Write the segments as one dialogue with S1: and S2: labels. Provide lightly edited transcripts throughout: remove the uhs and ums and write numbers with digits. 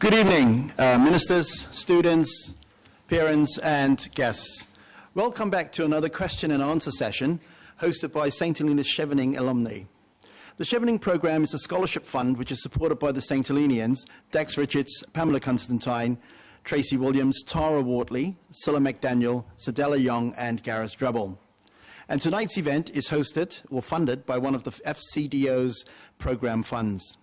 S1: Good evening, ministers, students, parents and guests. Welcome back to another question and answer session hosted by St. Helena's Chevening Alumni. The Chevening program is a scholarship fund which is supported by the St. Helenians, Dax Richards, Pamela Constantine, Tracy Williams, Tara Wortley, Cilla McDaniel, Sadella Young and Gareth Drebble. And tonight's event is hosted or funded by one of the FCDO's program funds.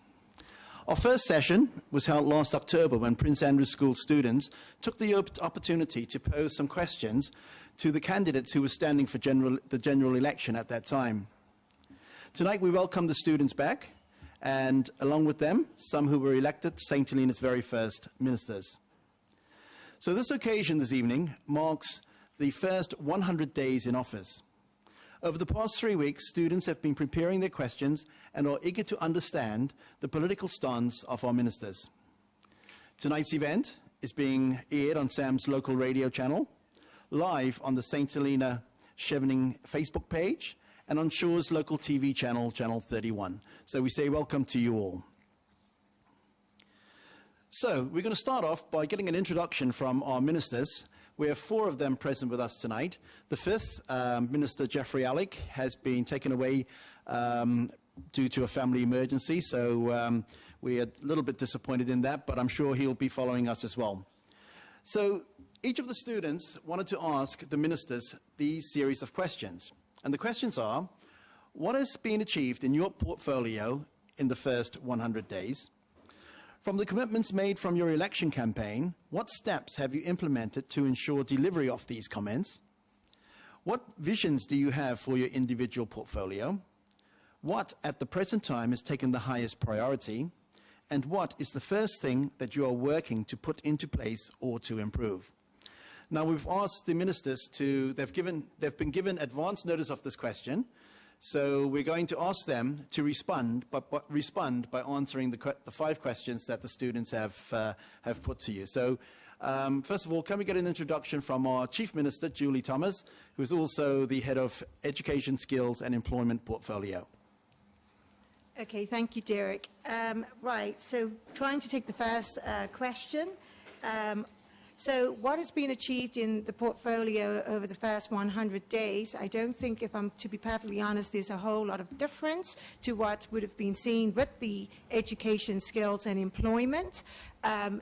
S1: Our first session was held last October when Prince Andrew School students took the opportunity to pose some questions to the candidates who were standing for the general election at that time. Tonight we welcome the students back and along with them some who were elected St. Helena's very first ministers. So this occasion this evening marks the first 100 days in office. Over the past 3 weeks, students have been preparing their questions and are eager to understand the political stance of our ministers. Tonight's event is being aired on Sam's local radio channel, live on the St. Helena Chevening Facebook page, and on Shore's local TV channel, Channel 31. So we say welcome to you all. So we're going to start off by getting an introduction from our ministers. We have 4 of them present with us tonight. The 5th, Minister Jeffrey Alec, has been taken away due to a family emergency, so we're a little bit disappointed in that, but I'm sure he'll be following us as well. So each of the students wanted to ask the ministers these series of questions. And the questions are, what has been achieved in your portfolio in the first 100 days? From the commitments made from your election campaign, what steps have you implemented to ensure delivery of these comments? What visions do you have for your individual portfolio? What, at the present time, has taken the highest priority? And what is the first thing that you are working to put into place or to improve? Now, we've asked the ministers they've been given advance notice of this question. So we're going to ask them to respond by answering the 5 questions that the students have put to you. So first of all, can we get an introduction from our Chief Minister, Julie Thomas, who is also the Head of Education, Skills and Employment Portfolio.
S2: Okay, thank you, Derek. Right, so trying to take the first question. So what has been achieved in the portfolio over the first 100 days, I don't think, if I'm to be perfectly honest, there's a whole lot of difference to what would have been seen with the education, skills and employment.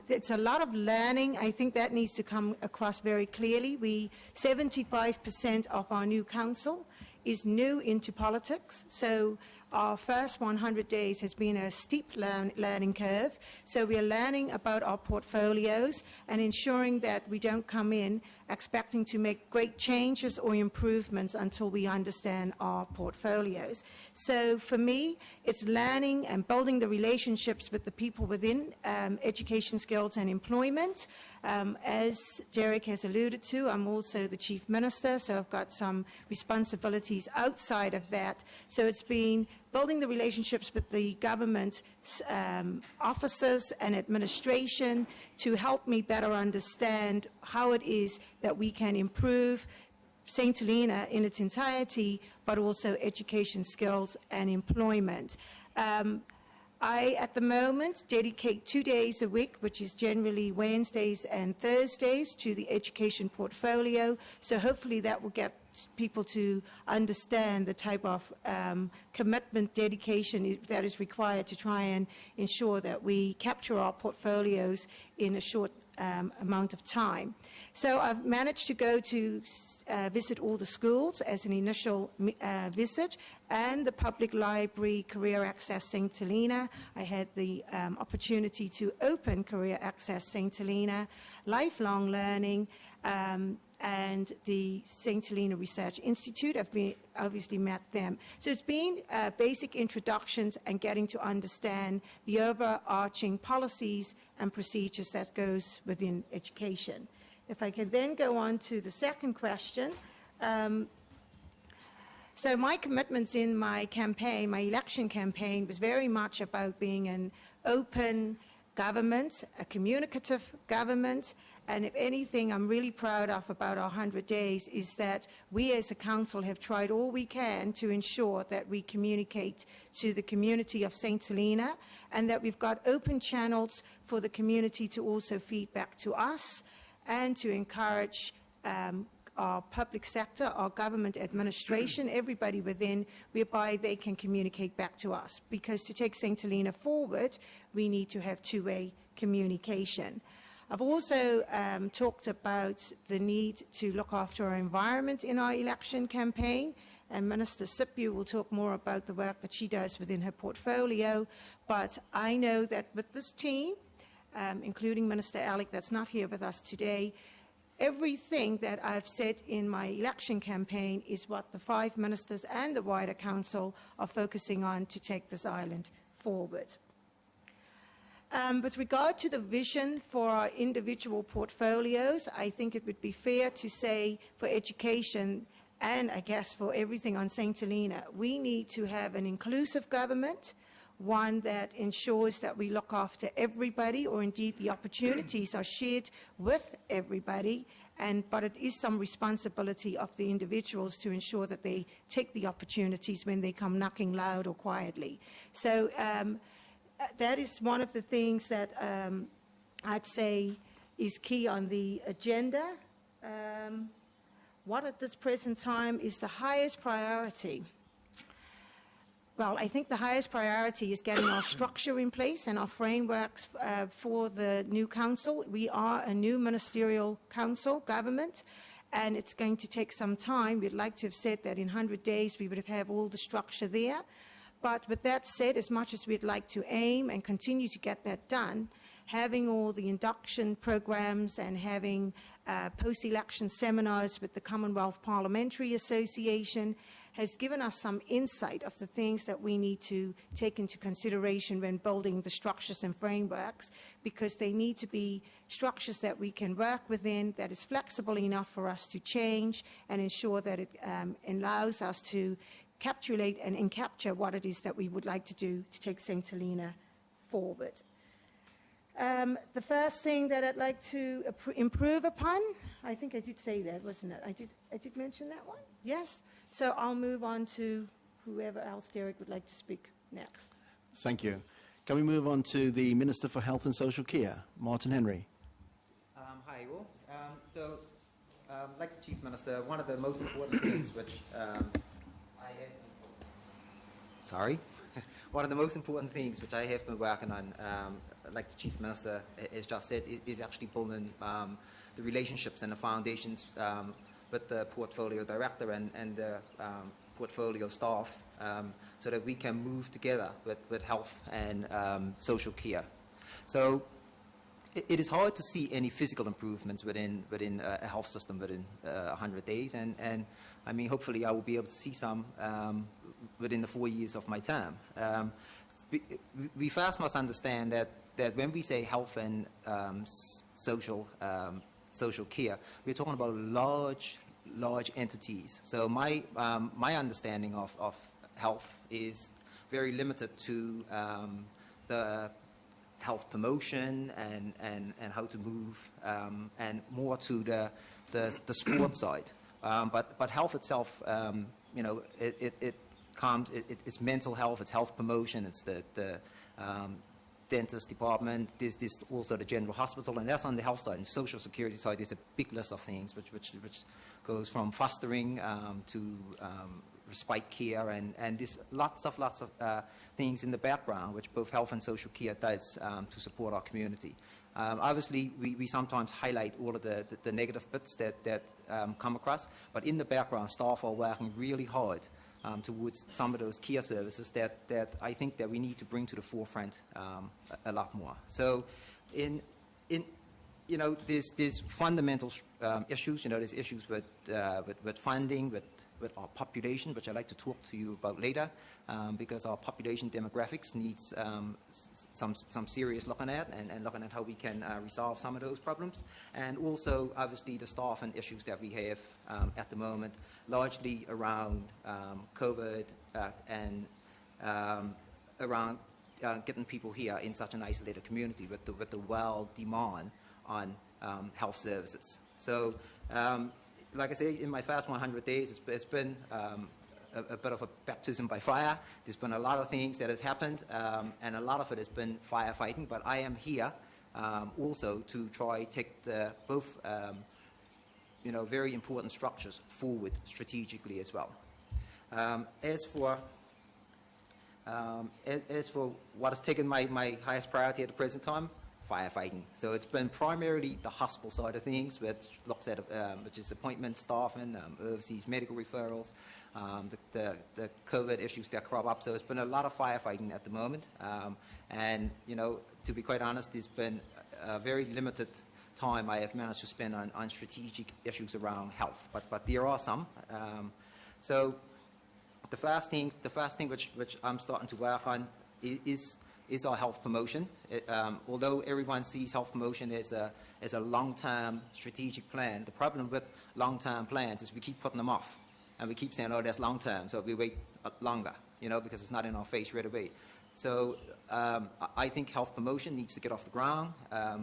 S2: It's a lot of learning. I think that needs to come across very clearly. 75% of our new council is new into politics, so our first 100 days has been a steep learning curve. So we are learning about our portfolios and ensuring that we don't come in expecting to make great changes or improvements until we understand our portfolios. So for me, it's learning and building the relationships with the people within education, skills and employment. As Derek has alluded to, I'm also the Chief Minister, so I've got some responsibilities outside of that. So it's been building the relationships with the government officers and administration to help me better understand how it is that we can improve St. Helena in its entirety, but also education, skills and employment. I, at the moment, dedicate 2 days a week, which is generally Wednesdays and Thursdays, to the education portfolio. So hopefully that will get people to understand the type of commitment, dedication that is required to try and ensure that we capture our portfolios in a short amount of time. So I've managed to go to visit all the schools as an initial visit, and the public library, Career Access St. Helena. I had the opportunity to open Career Access St. Helena, lifelong learning, and the St. Helena Research Institute. I've obviously met them. So it's been basic introductions and getting to understand the overarching policies and procedures that goes within education. If I can then go on to the second question. So my commitments in my campaign, my election campaign, was very much about being an open government, a communicative government, and if anything I'm really proud of about our 100 days is that we as a council have tried all we can to ensure that we communicate to the community of St. Helena and that we've got open channels for the community to also feed back to us and to encourage our public sector, our government administration, everybody within, whereby they can communicate back to us. Because to take St. Helena forward, we need to have two-way communication. I've also talked about the need to look after our environment in our election campaign, and Minister Sipu will talk more about the work that she does within her portfolio. But I know that with this team, including Minister Alec, that's not here with us today, everything that I've said in my election campaign is what the 5 ministers and the wider council are focusing on to take this island forward. With regard to the vision for our individual portfolios, I think it would be fair to say for education and I guess for everything on St. Helena, we need to have an inclusive government, one that ensures that we look after everybody, or indeed the opportunities are shared with everybody, but it is some responsibility of the individuals to ensure that they take the opportunities when they come knocking loud or quietly. So that is one of the things that I'd say is key on the agenda. What at this present time is the highest priority? Well, I think the highest priority is getting our structure in place and our frameworks for the new council. We are a new ministerial council government, and it's going to take some time. We'd like to have said that in 100 days we would have all the structure there. But with that said, as much as we'd like to aim and continue to get that done, having all the induction programs and having post-election seminars with the Commonwealth Parliamentary Association has given us some insight of the things that we need to take into consideration when building the structures and frameworks, because they need to be structures that we can work within, that is flexible enough for us to change and ensure that it allows us to capture what it is that we would like to do to take St. Helena forward. The first thing that I'd like to improve upon, I think I did say that, wasn't it? I did mention that one? Yes? So I'll move on to whoever else, Derek, would like to speak next.
S1: Thank you. Can we move on to the Minister for Health and Social Care, Martin Henry?
S3: Hi, all. Like the Chief Minister, one of the most important things which one of the most important things which I have been working on, like the Chief Minister has just said, is actually building the relationships and the foundations with the portfolio director and the portfolio staff so that we can move together with health and social care. So it is hard to see any physical improvements within a health system within 100 days, and I mean, hopefully I will be able to see some within the 4 years of my term. We first must understand that when we say health and social care, we're talking about large entities. So my understanding of health is very limited to the health promotion and how to move and more to the sports side. But health itself, you know, it's mental health, it's health promotion, it's the dentist department, there's also the general hospital, and that's on the health side. And social security side, there's a big list of things which goes from fostering to respite care, and there's lots of things in the background which both health and social care does to support our community. Obviously, we sometimes highlight all of the negative bits that come across, but in the background, staff are working really hard towards some of those care services that I think that we need to bring to the forefront a lot more. So, you know, there's fundamental issues. You know, there's issues with funding, with our population, which I'd like to talk to you about later, because our population demographics needs some serious looking at, and looking at how we can resolve some of those problems. And also, obviously, the staff and issues that we have at the moment, largely around COVID and around getting people here in such an isolated community with the well demand on health services. So, like I say, in my first 100 days, it's been a bit of a baptism by fire. There's been a lot of things that has happened, and a lot of it has been firefighting, but I am here also to try take both very important structures forward strategically as well. As for what has taken my highest priority at the present time, firefighting. So it's been primarily the hospital side of things, which looks at which is appointments, staffing, overseas medical referrals, the COVID issues that crop up. So it's been a lot of firefighting at the moment, and to be quite honest, there's been a very limited time I have managed to spend on strategic issues around health. But there are some. So the first thing which I'm starting to work on is our health promotion. Although everyone sees health promotion as a long-term strategic plan, the problem with long-term plans is we keep putting them off, and we keep saying, oh, that's long-term, so we wait longer, because it's not in our face right away. So I think health promotion needs to get off the ground.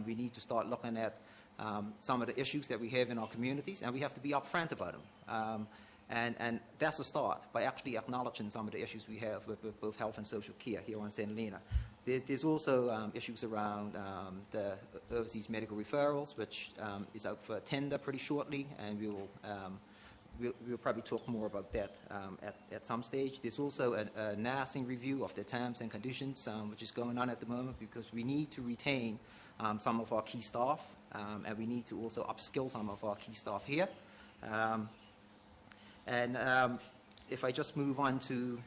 S3: We need to start looking at some of the issues that we have in our communities, and we have to be upfront about them. And that's a start, by actually acknowledging some of the issues we have with both health and social care here on St. Helena. There's also issues around the overseas medical referrals, which is out for a tender pretty shortly, and we'll probably talk more about that at some stage. There's also a nursing review of the terms and conditions, which is going on at the moment, because we need to retain some of our key staff, and we need to also upskill some of our key staff here. If I just move on to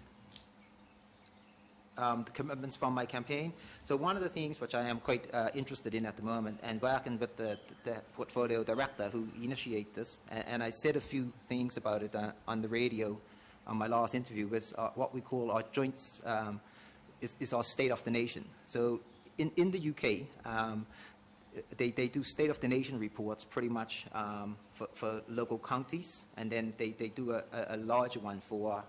S3: the commitments from my campaign. So one of the things which I am quite interested in at the moment, and working with the portfolio director who initiated this, and I said a few things about it on the radio on my last interview, was what we call our joints, is our state of the nation. So in the UK, they do state of the nation reports pretty much for local counties, and then they do a larger one for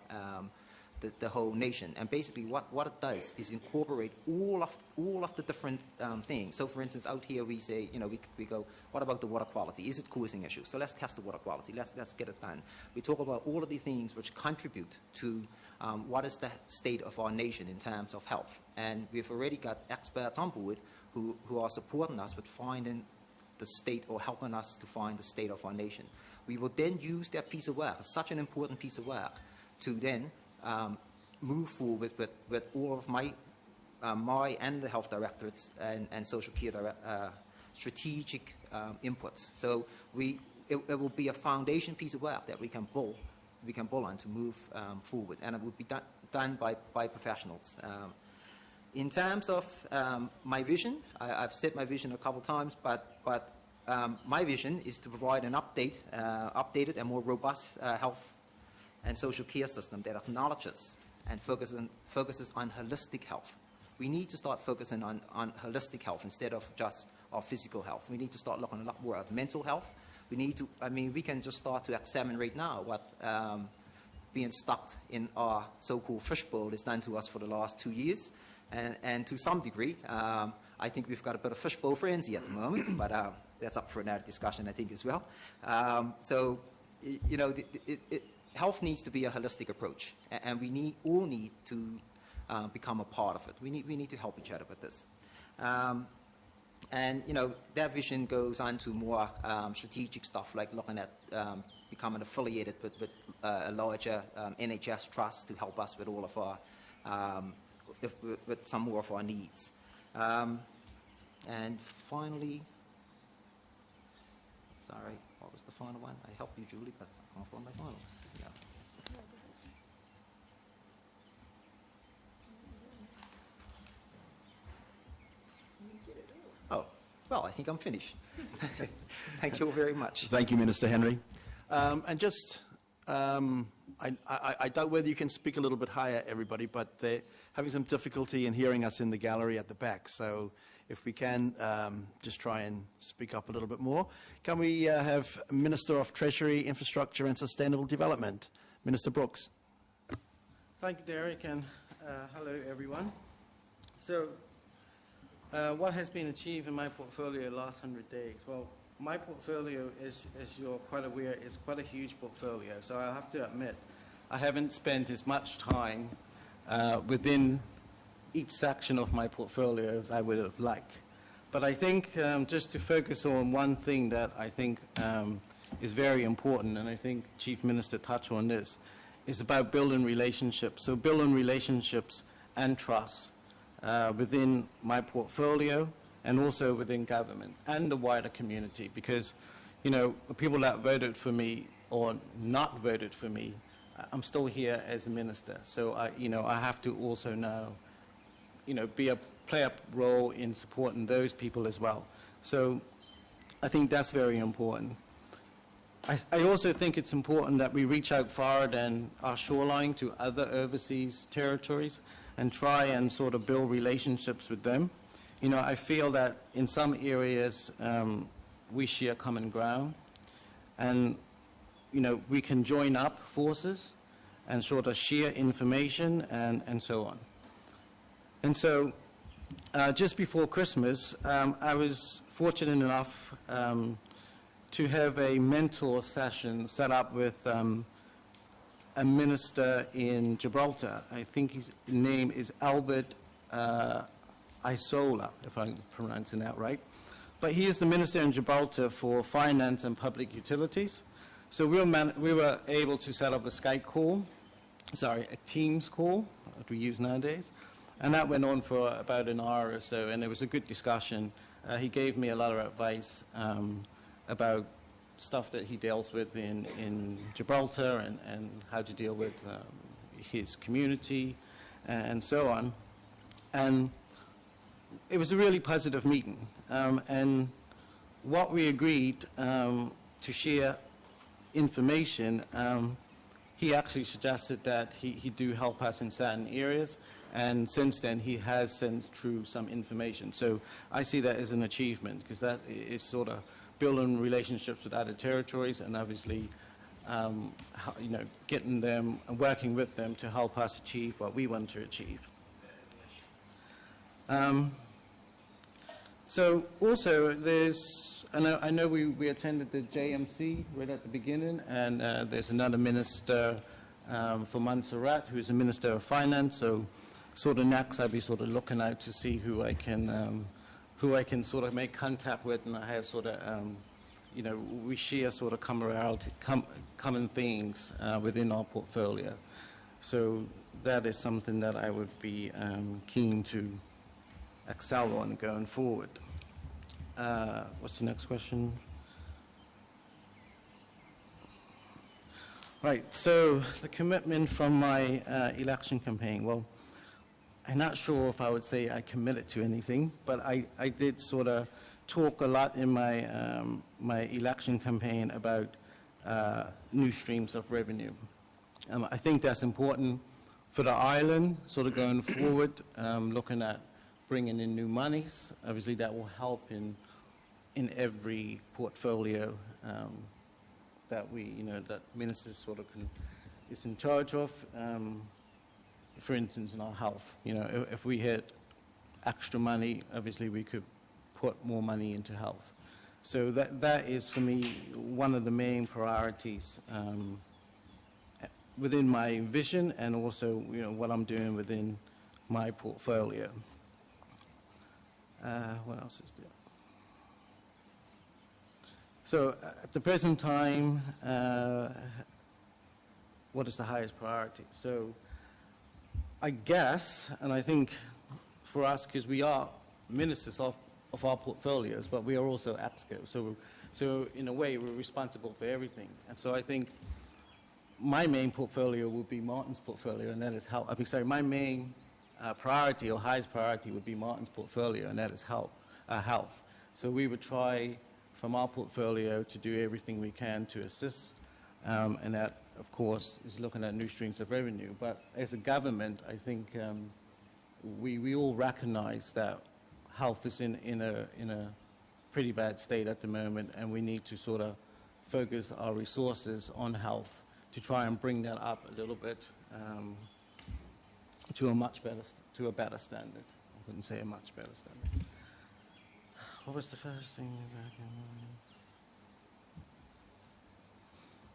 S3: the whole nation. And basically what it does is incorporate all of the different things. So for instance, out here we say, we go, what about the water quality? Is it causing issues? So let's test the water quality. Let's get it done. We talk about all of the things which contribute to what is the state of our nation in terms of health. And we've already got experts on board who are supporting us with finding the state, or helping us to find the state of our nation. We will then use that piece of work, such an important piece of work, to then move forward with all of my and the health directorates and social care strategic inputs. So it will be a foundation piece of work that we can build on to move forward, and it will be done by professionals. In terms of my vision, I've said my vision a couple of times, but my vision is to provide an updated and more robust health and social care system that acknowledges and focuses on holistic health. We need to start focusing on holistic health instead of just our physical health. We need to start looking a lot more at mental health. We can just start to examine right now what being stuck in our so-called fishbowl has done to us for the last 2 years. And to some degree, I think we've got a bit of fishbowl frenzy at the moment, but that's up for another discussion, I think, as well. Health needs to be a holistic approach, and we all need to become a part of it. We need to help each other with this. That vision goes on to more strategic stuff, like looking at becoming affiliated with a larger NHS trust to help us with all of our with some more of our needs. And finally, sorry, what was the final one? I helped you, Julie, but I can't find my final. Yeah. Oh, well, I think I'm finished. Thank you all very much.
S1: Thank you, Minister Henry. And just, I doubt whether you can speak a little bit higher, everybody, but they're having some difficulty in hearing us in the gallery at the back. So if we can, just try and speak up a little bit more. Can we have Minister of Treasury, Infrastructure and Sustainable Development, Minister Brooks?
S4: Thank you, Derek, and hello, everyone. So, what has been achieved in my portfolio the last 100 days? Well, my portfolio, as you're quite aware, is quite a huge portfolio. So I have to admit, I haven't spent as much time within each section of my portfolio as I would have liked. But I think just to focus on one thing that I think is very important, and I think Chief Minister touched on this, is about building relationships. So building relationships and trust within my portfolio and also within government and the wider community, because, you know, the people that voted for me or not voted for me, I'm still here as a minister. So I have to also now, play a role in supporting those people as well. So I think that's very important. I also think it's important that we reach out far than our shoreline to other overseas territories and try and sort of build relationships with them. You know, I feel that in some areas we share common ground, and, we can join up forces and sort of share information and so on. And so just before Christmas, I was fortunate enough to have a mentor session set up with a minister in Gibraltar. I think his name is Albert Isola, if I'm pronouncing that right. But he is the minister in Gibraltar for finance and public utilities. So we were able to set up a Skype call, a Teams call that we use nowadays. And that went on for about an hour or so, and it was a good discussion. He gave me a lot of advice about stuff that he deals with in Gibraltar and how to deal with his community and so on. And it was a really positive meeting. And what we agreed to share information, he actually suggested that he do help us in certain areas. And since then, he has sent through some information. So I see that as an achievement, because that is sort of building relationships with other territories and obviously, getting them and working with them to help us achieve what we want to achieve. So also there's, I know we attended the JMC right at the beginning, and there's another minister for Montserrat who is a minister of finance. So sort of next, I'll be sort of looking out to see who I can sort of make contact with, and I have sort of, we share sort of common things within our portfolio. So that is something that I would be keen to excel on going forward. What's the next question? Right, so the commitment from my election campaign. Well, I'm not sure if I would say I committed to anything, but I did sort of talk a lot in my, my election campaign about new streams of revenue. I think that's important for the island, sort of going forward, looking at bringing in new monies. Obviously, that will help in every portfolio that that ministers sort of is in charge of. For instance, in our health, if we had extra money, obviously we could put more money into health. So that is, for me, one of the main priorities within my vision, and also, what I'm doing within my portfolio. What else is there? So at the present time, what is the highest priority? So I guess, and I think for us, because we are ministers of our portfolios, but we are also APSCO. So in a way, we're responsible for everything. And so I think my main portfolio would be Martin's portfolio, and that is health. My main priority or highest priority would be Martin's portfolio, and that is health. So we would try from our portfolio to do everything we can to assist, and that, of course, is looking at new streams of revenue. But as a government, I think we all recognize that health is in a pretty bad state at the moment, and we need to sort of focus our resources on health to try and bring that up a little bit to a better standard. couldn't say it much better. Stanley. What was the first thing?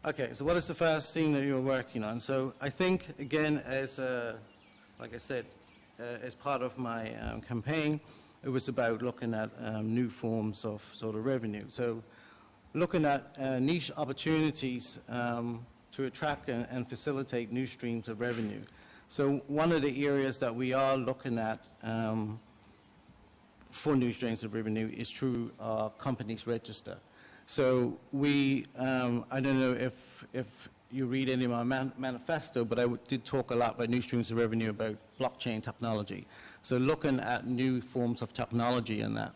S4: Okay, so what is the first thing that you're working on? So I think, again, as like I said, as part of my campaign, it was about looking at new forms of sort of revenue. So looking at niche opportunities to attract and facilitate new streams of revenue. So one of the areas that we are looking at for new streams of revenue is through our companies register. So we, I don't know if you read any of my manifesto, but I did talk a lot about new streams of revenue, about blockchain technology. So looking at new forms of technology in that.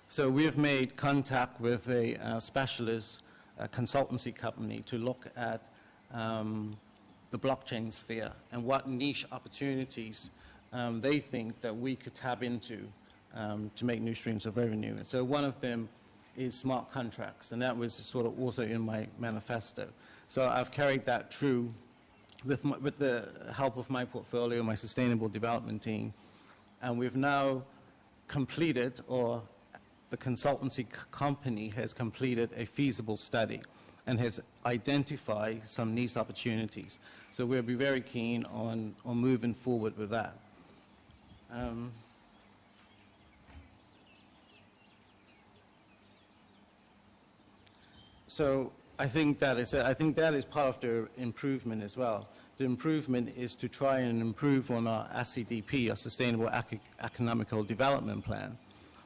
S4: So we have made contact with a specialist consultancy company to look at the blockchain sphere and what niche opportunities they think that we could tap into to make new streams of revenue. And so one of them is smart contracts, and that was sort of also in my manifesto. So I've carried that through with the help of my portfolio, my sustainable development team, and we've now completed, or the consultancy company has completed a feasible study and has identified some niche opportunities. So we'll be very keen on moving forward with that. So I think that is part of the improvement as well. The improvement is to try and improve on our SCDP, our Sustainable Economical Development Plan,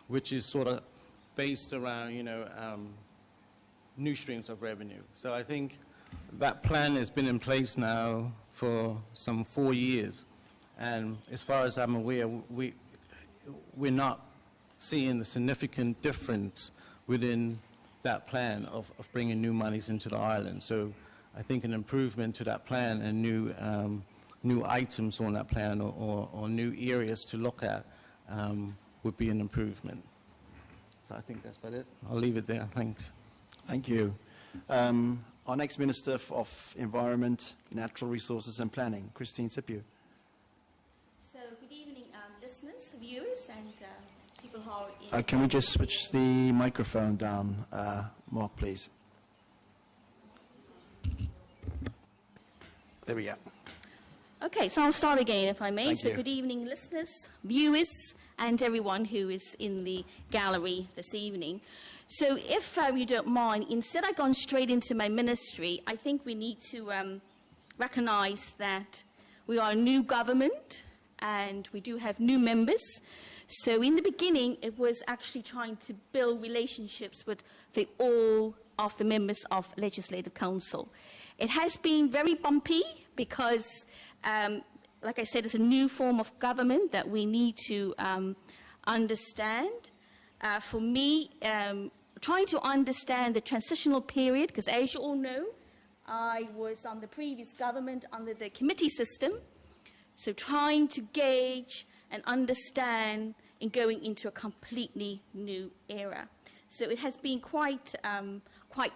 S4: which is sort of based around, new streams of revenue. So I think that plan has been in place now for some 4 years. And as far as I'm aware, we're not seeing a significant difference within that plan of bringing new monies into the island. So I think an improvement to that plan and new items on that plan or new areas to look at would be an improvement. So I think that's about it. I'll leave it there. Thanks.
S1: Thank you. Our next Minister of Environment, Natural Resources and Planning, Christine Sipiu.
S5: So good evening, listeners, viewers, and people who are in...
S1: Can we just switch the microphone down, Mark, please? There we go.
S5: Okay, so I'll start again, if I may.
S1: Thank
S5: so
S1: you.
S5: good evening, listeners, viewers, and everyone who is in the gallery this evening. So if you don't mind, instead of going straight into my ministry, I think we need to recognize that we are a new government and we do have new members. So in the beginning, it was actually trying to build relationships with all of the members of Legislative Council. It has been very bumpy because, like I said, it's a new form of government that we need to understand. For me, trying to understand the transitional period, because as you all know, I was on the previous government under the committee system. So trying to gauge and understand in going into a completely new era. So it has been quite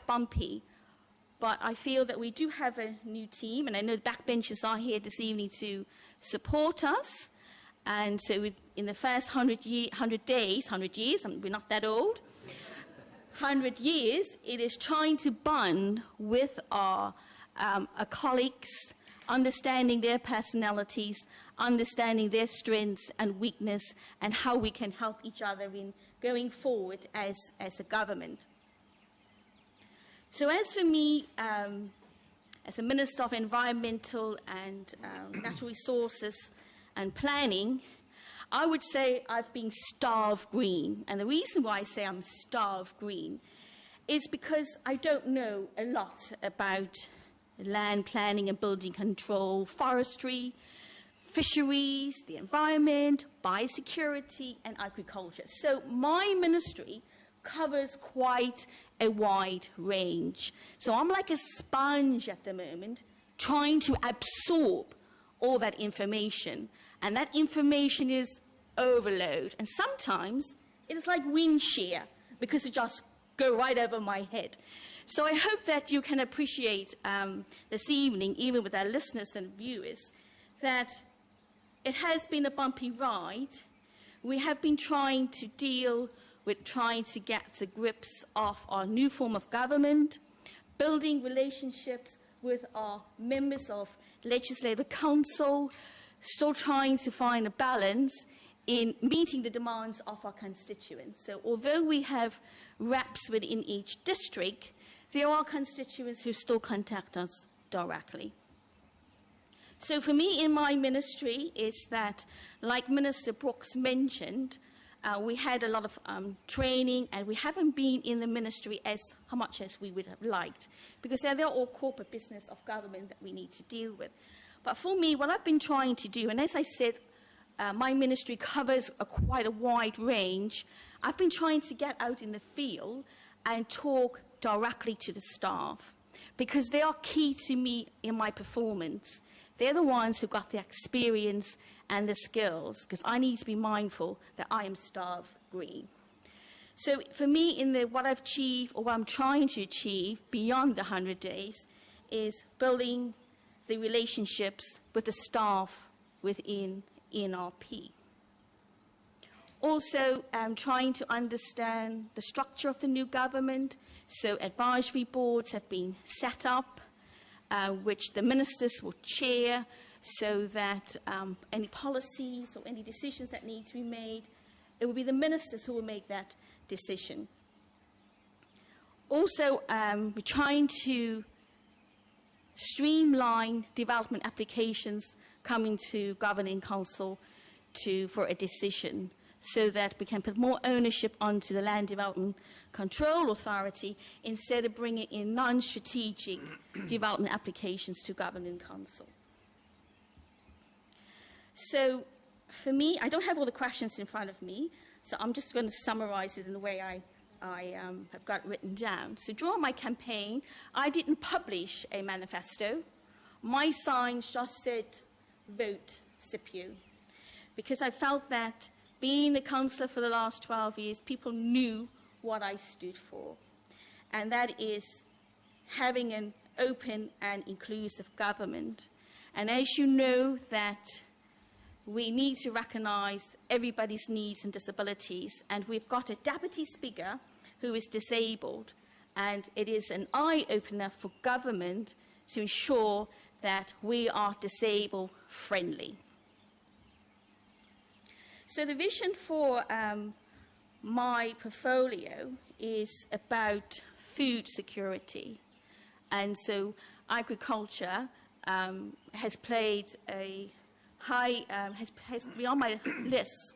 S5: bumpy. But I feel that we do have a new team, and I know the backbenchers are here this evening to support us. And so in the first 100 years, we're not that old, 100 years, it is trying to bond with our colleagues, understanding their personalities, understanding their strengths and weakness, and how we can help each other in going forward as a government. So as for me, as a Minister of Environmental and Natural Resources and Planning, I would say I've been starved green. And the reason why I say I'm starved green is because I don't know a lot about land planning and building control, forestry, fisheries, the environment, biosecurity, and agriculture. So my ministry covers quite a wide range. So I'm like a sponge at the moment, trying to absorb all that information. And that information is overload. And sometimes it is like wind shear, because it just goes right over my head. So I hope that you can appreciate this evening, even with our listeners and viewers, that it has been a bumpy ride, we have been trying to deal with trying to get to grips of our new form of government, building relationships with our members of Legislative Council, still trying to find a balance in meeting the demands of our constituents. So although we have reps within each district, there are constituents who still contact us directly. So for me in my ministry is that, like Minister Brooks mentioned, we had a lot of training, and we haven't been in the ministry as much as we would have liked, because they're all corporate business of government that we need to deal with. But for me, what I've been trying to do, and as I said, my ministry covers quite a wide range. I've been trying to get out in the field and talk directly to the staff, because they are key to me in my performance. They're the ones who got the experience and the skills, because I need to be mindful that I am staff green. So for me, in what I've achieved, or what I'm trying to achieve beyond the 100 days, is building the relationships with the staff within NRP. Also, trying to understand the structure of the new government. So advisory boards have been set up, which the ministers will chair, so that any policies or any decisions that need to be made, it will be the ministers who will make that decision. Also, we're trying to streamline development applications coming to Governing Council for a decision, so that we can put more ownership onto the Land Development Control Authority instead of bringing in non-strategic development applications to Governing Council. So for me, I don't have all the questions in front of me, so I'm just going to summarize it in the way I have got it written down. So during my campaign, I didn't publish a manifesto. My signs just said, vote Scipio, because I felt that being a councillor for the last 12 years, people knew what I stood for, and that is having an open and inclusive government. And as you know, that we need to recognise everybody's needs and disabilities, and we've got a deputy speaker who is disabled, and it is an eye-opener for government to ensure that we are disabled friendly. So the vision for my portfolio is about food security, and so agriculture has played a high, has been on my list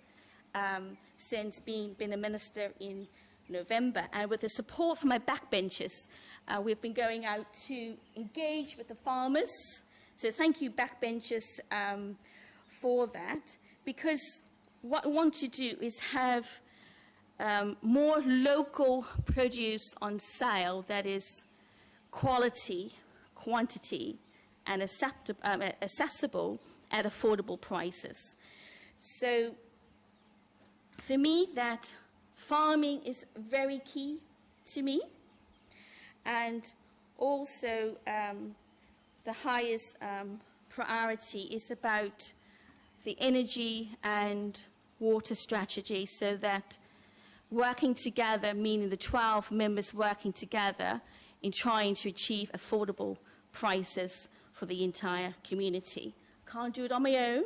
S5: since being a minister in November, and with the support from my backbenchers, we've been going out to engage with the farmers. So thank you, backbenchers, for that, because what I want to do is have more local produce on sale that is quality, quantity, and accessible at affordable prices. So for me, that farming is very key to me, and also the highest priority is about the energy and water strategy, so that working together, meaning the 12 members working together in trying to achieve affordable prices for the entire community. Can't do it on my own.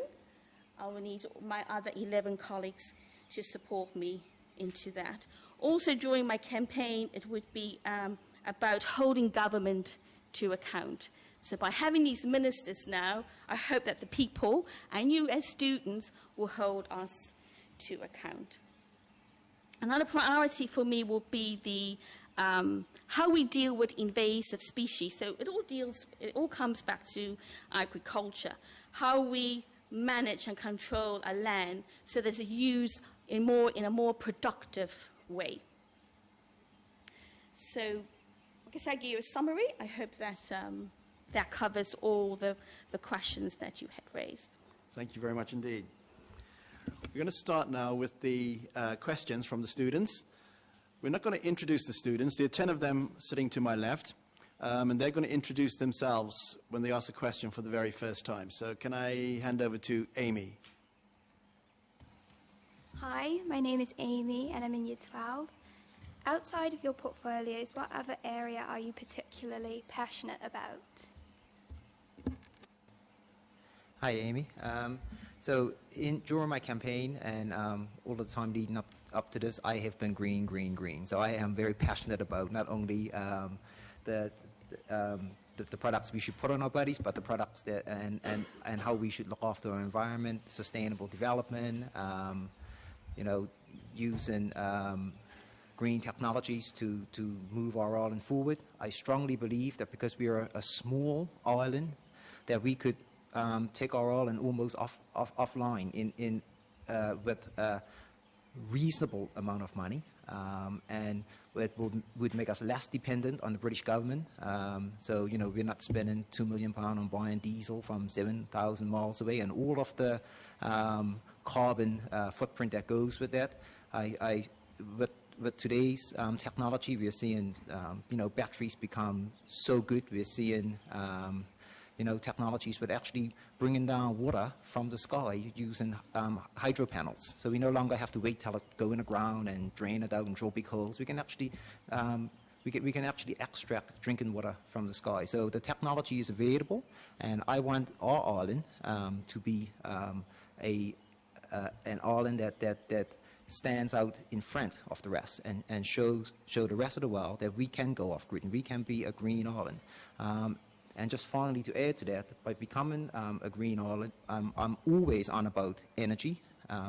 S5: I will need my other 11 colleagues to support me into that. Also, during my campaign, it would be about holding government to account. So by having these ministers now, I hope that the people and you as students will hold us to account. Another priority for me will be the how we deal with invasive species. So it all comes back to agriculture. How we manage and control our land so there's a use in a more productive way. So I guess I gave you a summary. I hope that that covers all the questions that you had raised.
S1: Thank you very much indeed. We're going to start now with the questions from the students. We're not going to introduce the students. There are 10 of them sitting to my left, and they're going to introduce themselves when they ask a question for the very first time. So can I hand over to Amy?
S6: Hi, my name is Amy and I'm in Year 12. Outside of your portfolios, what other area are you particularly passionate about?
S3: Hi, Amy. During my campaign and all the time leading up to this, I have been green, green, green. So I am very passionate about not only the products we should put on our bodies, but the products that and how we should look after our environment, sustainable development, using green technologies to move our island forward. I strongly believe that because we are a small island, that we could take our island almost offline with a reasonable amount of money, and it would make us less dependent on the British government. We're not spending £2 million on buying diesel from 7,000 miles away, and all of the carbon footprint that goes with that. With today's technology, we are seeing batteries become so good. We're seeing technologies with actually bringing down water from the sky using hydro panels. So we no longer have to wait till it go in the ground and drain it out and drill big holes. We can actually extract drinking water from the sky. So the technology is available, and I want our island to be an island that stands out in front of the rest and show the rest of the world that we can go off grid and we can be a green island. And just finally, to add to that, by becoming a green island, I'm always on about energy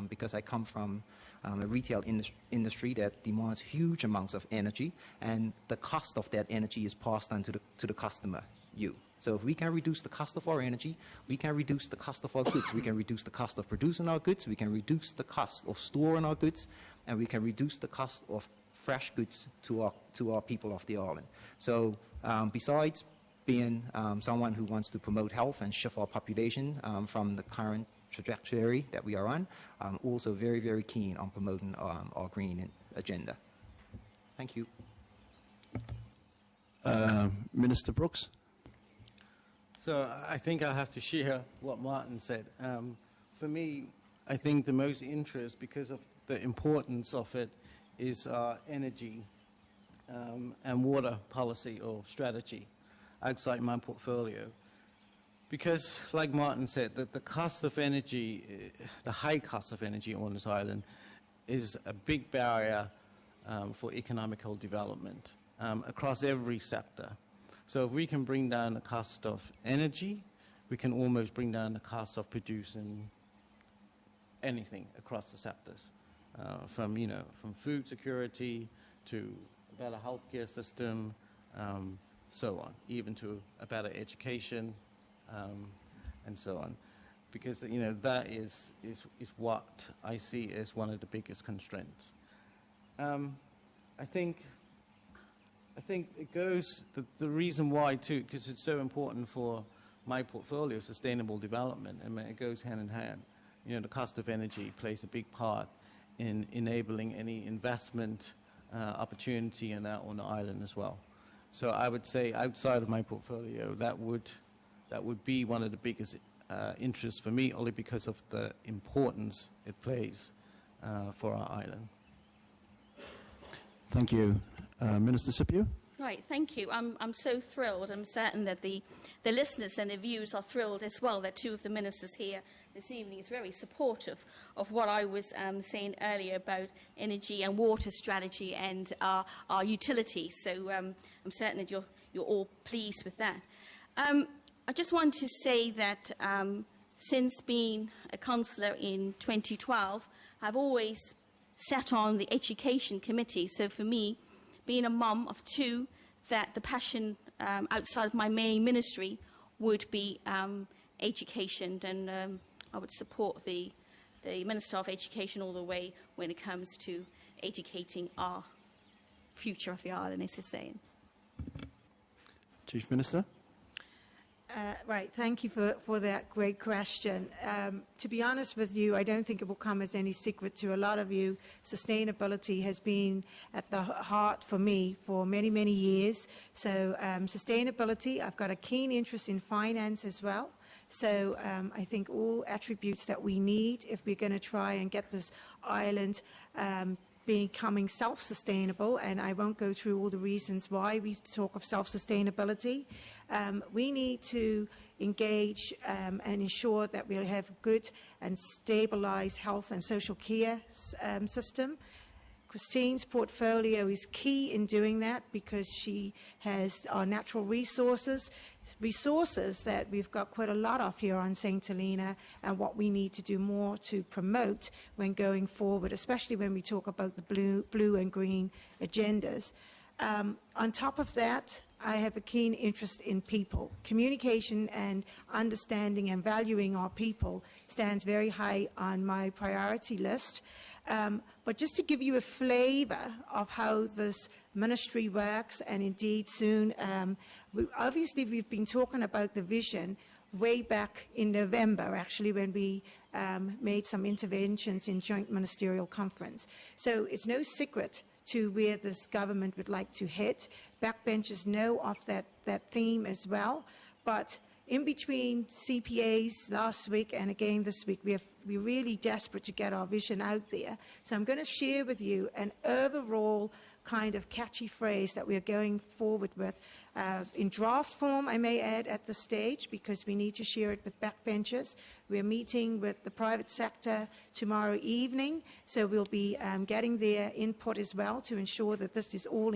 S3: because I come from a retail industry that demands huge amounts of energy, and the cost of that energy is passed on to the customer, you. So if we can reduce the cost of our energy, we can reduce the cost of our goods. We can reduce the cost of producing our goods. We can reduce the cost of storing our goods, and we can reduce the cost of fresh goods to our people of the island. So besides being someone who wants to promote health and shift our population from the current trajectory that we are on, I'm also very, very keen on promoting our green agenda. Thank you.
S1: Minister Brooks.
S4: So I think I have to share what Martin said. For me, I think the most interest, because of the importance of it, is energy and water policy or strategy outside my portfolio. Because, like Martin said, the cost of energy, the high cost of energy on this island is a big barrier for economical development across every sector. So if we can bring down the cost of energy, we can almost bring down the cost of producing anything across the sectors, from food security to a better healthcare system, so on, even to a better education, and so on. Because that is what I see as one of the biggest constraints. I think it goes, the reason why too, because it's so important for my portfolio, sustainable development, I mean, it goes hand in hand. The cost of energy plays a big part in enabling any investment opportunity on the island as well. So I would say outside of my portfolio, that would be one of the biggest interests for me, only because of the importance it plays for our island.
S1: Thank you. Minister Scipio?
S5: Right, thank you. I'm so thrilled. I'm certain that the listeners and the viewers are thrilled as well that two of the ministers here this evening is very supportive of what I was saying earlier about energy and water strategy and our utilities. So I'm certain that you're all pleased with that. I just want to say that since being a councillor in 2012, I've always sat on the education committee. So for me, being a mum of two, that the passion outside of my main ministry would be education, and I would support the Minister of Education all the way when it comes to educating our future of the island, as he's saying.
S1: Chief Minister?
S2: Right, thank you for that great question. To be honest with you, I don't think it will come as any secret to a lot of you. Sustainability has been at the heart for me for many, many years. So sustainability, I've got a keen interest in finance as well. So I think all attributes that we need if we're going to try and get this island becoming self-sustainable, and I won't go through all the reasons why we talk of self-sustainability. We need to engage and ensure that we'll have good and stabilised health and social care system. Christine's portfolio is key in doing that because she has our natural resources that we've got quite a lot of here on St. Helena, and what we need to do more to promote when going forward, especially when we talk about the blue and green agendas. On top of that, I have a keen interest in people. Communication and understanding and valuing our people stands very high on my priority list. But just to give you a flavour of how this ministry works, and indeed soon, obviously we've been talking about the vision way back in November, actually, when we made some interventions in joint ministerial conference. So it's no secret to where this government would like to head. Backbenchers know of that theme as well, but in between CPAs last week and again this week, we're really desperate to get our vision out there. So I'm going to share with you an overall kind of catchy phrase that we're going forward with in draft form, I may add, at this stage, because we need to share it with backbenchers. We're meeting with the private sector tomorrow evening, so we'll be getting their input as well to ensure that this is all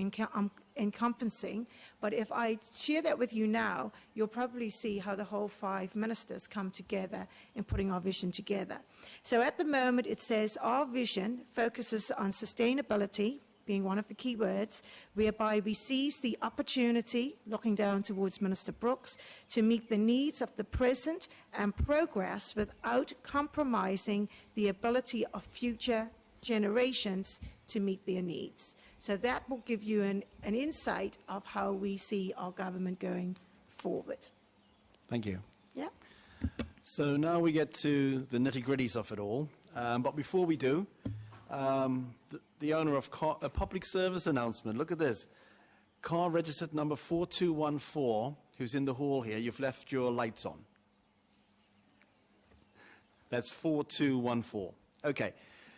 S2: encompassing. But if I share that with you now, you'll probably see how the whole 5 ministers come together in putting our vision together. So at the moment, it says our vision focuses on sustainability, being one of the key words, whereby we seize the opportunity, looking down towards Minister Brooks, to meet the needs of the present and progress without compromising the ability of future generations to meet their needs. So that will give you an insight of how we see our government going forward.
S1: Thank you.
S2: Yeah.
S1: So now we get to the nitty-gritties of it all. But before we do, the owner of a public service announcement. Look at this. Car registered number 4214, who's in the hall here. You've left your lights on. That's 4214. Okay.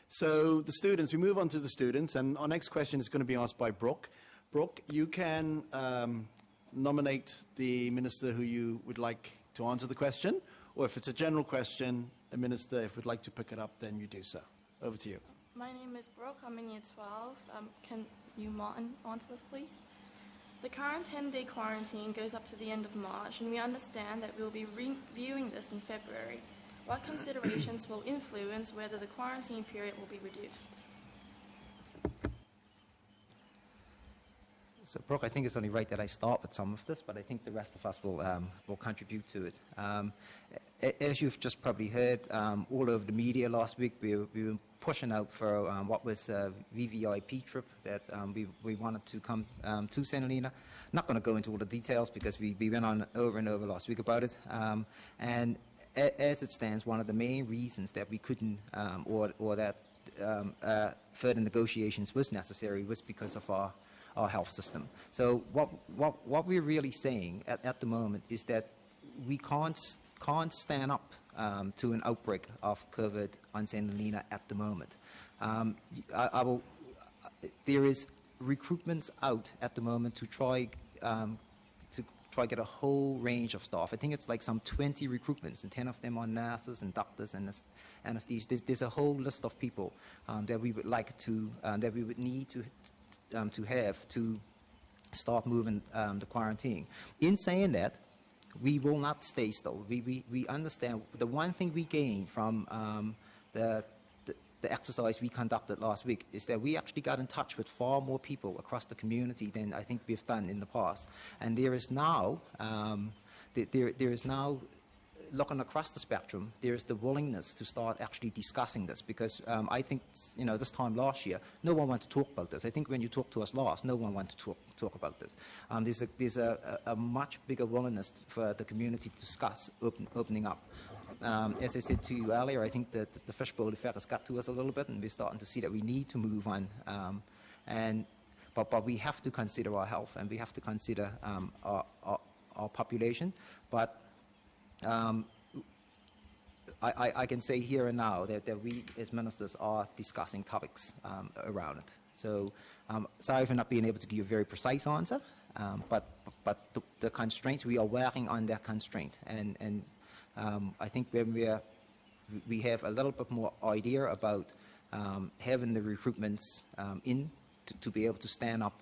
S1: So the students, we move on to the students, and our next question is going to be asked by Brooke. Brooke, you can nominate the minister who you would like to answer the question, or if it's a general question, a minister, if would like to pick it up, then you do so. Over to you.
S7: My name is Brooke. I'm in year 12. Can you, Martin, answer this, please? The current 10-day quarantine goes up to the end of March, and we understand that we'll be reviewing this in February. What considerations will influence whether the quarantine period will be reduced?
S3: So, Brooke, I think it's only right that I start with some of this, but I think the rest of us will contribute to it. As you've just probably heard, all over the media last week, we were pushing out for what was a VVIP trip that we wanted to come to St. Helena. Not going to go into all the details because we went on over and over last week about it. And as it stands, one of the main reasons that we couldn't, or that further negotiations was necessary, was because of our health system. So what we're really saying at the moment is that we can't stand up to an outbreak of COVID on St. Helena at the moment. There is recruitments out at the moment to try get a whole range of staff. I think it's like some 20 recruitments, and 10 of them are nurses and doctors and anesthesists. There's a whole list of people that we would like to, that we would need to have to start moving the quarantine. In saying that, we will not stay still. We understand the one thing we gained from the exercise we conducted last week is that we actually got in touch with far more people across the community than I think we've done in the past. And there is now, there is now, looking across the spectrum, there is the willingness to start actually discussing this, because I think, this time last year, no one wanted to talk about this. I think when you talked to us last, no one wanted to talk about this. There's a much bigger willingness for the community to discuss opening up. As I said to you earlier, I think that the fishbowl effect has got to us a little bit, and we're starting to see that we need to move on. But we have to consider our health, and we have to consider our population. But I can say here and now that we as ministers are discussing topics around it. So sorry for not being able to give you a very precise answer, but the constraints, we are working on that constraint. And I think when we have a little bit more idea about having the recruitments to be able to stand up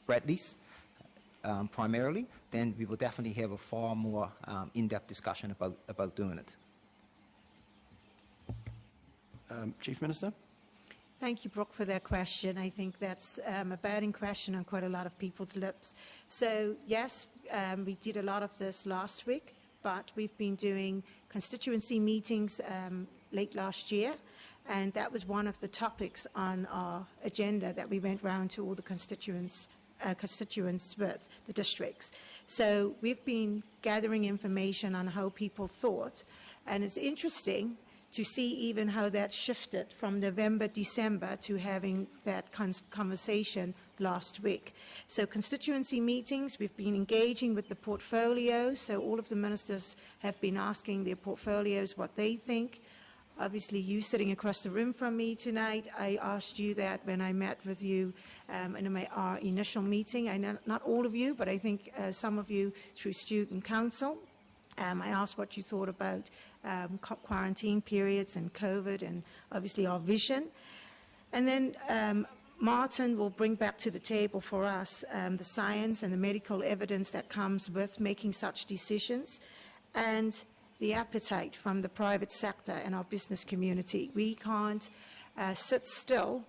S3: Bradley's primarily, then we will definitely have a far more in-depth discussion about doing it.
S1: Chief Minister?
S2: Thank you, Brooke, for that question. I think that's a burning question on quite a lot of people's lips. So, yes, we did a lot of this last week, but we've been doing constituency meetings late last year, and that was one of the topics on our agenda that we went round to all the constituents with the districts. So we've been gathering information on how people thought, and it's interesting to see even how that shifted from November, December to having that conversation last week. So constituency meetings, we've been engaging with the portfolios, so all of the ministers have been asking their portfolios what they think. Obviously, you sitting across the room from me tonight, I asked you that when I met with you in our initial meeting. I know not all of you, but I think some of you through Student Council. I asked what you thought about quarantine periods and COVID and obviously our vision. And then Martin will bring back to the table for us the science and the medical evidence that comes with making such decisions and the appetite from the private sector and our business community. We can't sit still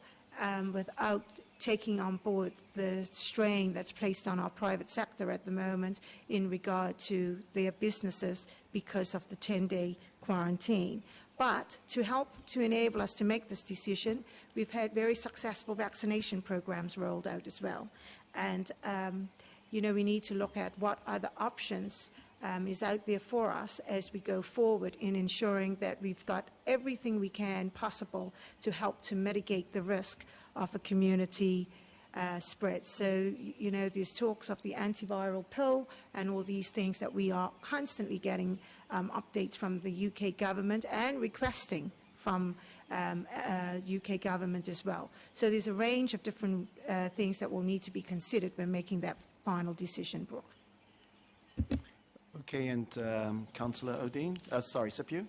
S2: without taking on board the strain that's placed on our private sector at the moment in regard to their businesses because of the 10-day quarantine. But to help to enable us to make this decision, we've had very successful vaccination programs rolled out as well. And, you know, we need to look at what other options is out there for us as we go forward in ensuring that we've got everything we can possible to help to mitigate the risk of a community spread. So, you know, there's talks of the antiviral pill and all these things that we are constantly getting updates from the UK government and requesting from UK government as well. So there's a range of different things that will need to be considered when making that final decision, Brooke.
S1: Okay, and Councillor O'Dean, sorry, Sipu.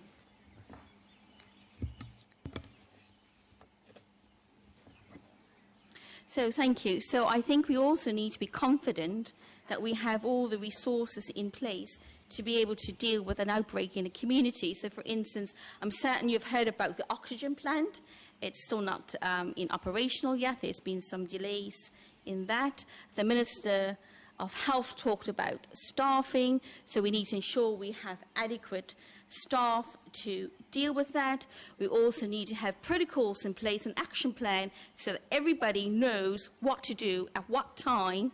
S5: So thank you. So I think we also need to be confident that we have all the resources in place to be able to deal with an outbreak in a community. So for instance, I'm certain you've heard about the oxygen plant. It's still not in operational yet. There's been some delays in that. The Minister of Health talked about staffing, so we need to ensure we have adequate staff to deal with that. We also need to have protocols in place, an action plan, so that everybody knows what to do at what time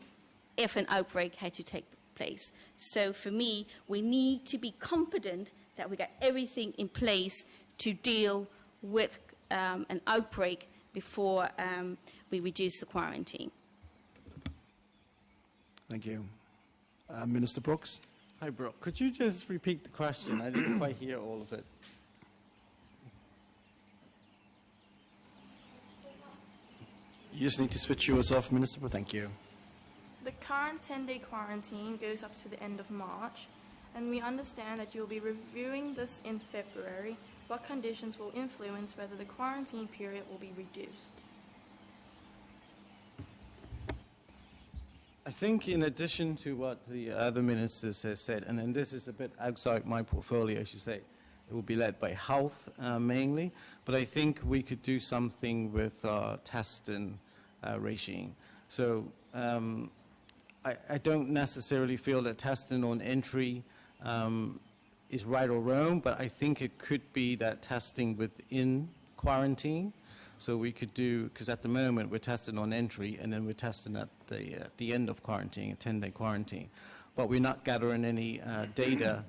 S5: if an outbreak had to take place. So for me, we need to be confident that we got everything in place to deal with an outbreak before we reduce the quarantine.
S1: Thank you. Minister Brooks?
S4: Hi, Brooke. Could you just repeat the question? I didn't quite hear all of it.
S1: You just need to switch yours off, Minister. Thank you.
S7: The current 10-day quarantine goes up to the end of March, and we understand that you'll be reviewing this in February. What conditions will influence whether the quarantine period will be reduced?
S4: I think in addition to what the other ministers have said, and then this is a bit outside my portfolio, I should say, it will be led by health mainly, but I think we could do something with our testing regime. So I don't necessarily feel that testing on entry is right or wrong, but I think it could be that testing within quarantine. So we could do, because at the moment we're testing on entry and then we're testing at the end of quarantine, a 10-day quarantine. But we're not gathering any data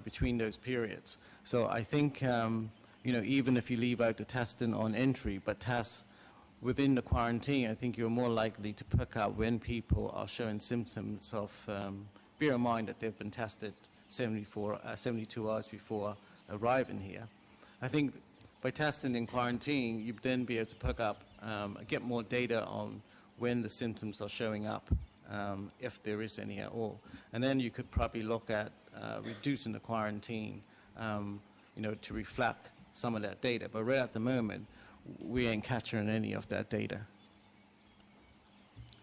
S4: between those periods. So I think, you know, even if you leave out the testing on entry, but test within the quarantine, I think you're more likely to pick up when people are showing symptoms of, bear in mind that they've been tested 72 hours before arriving here. I think by testing and quarantine, you'd then be able to pick up, get more data on when the symptoms are showing up, if there is any at all. And then you could probably look at reducing the quarantine, to reflect some of that data. But right at the moment, we ain't capturing any of that data.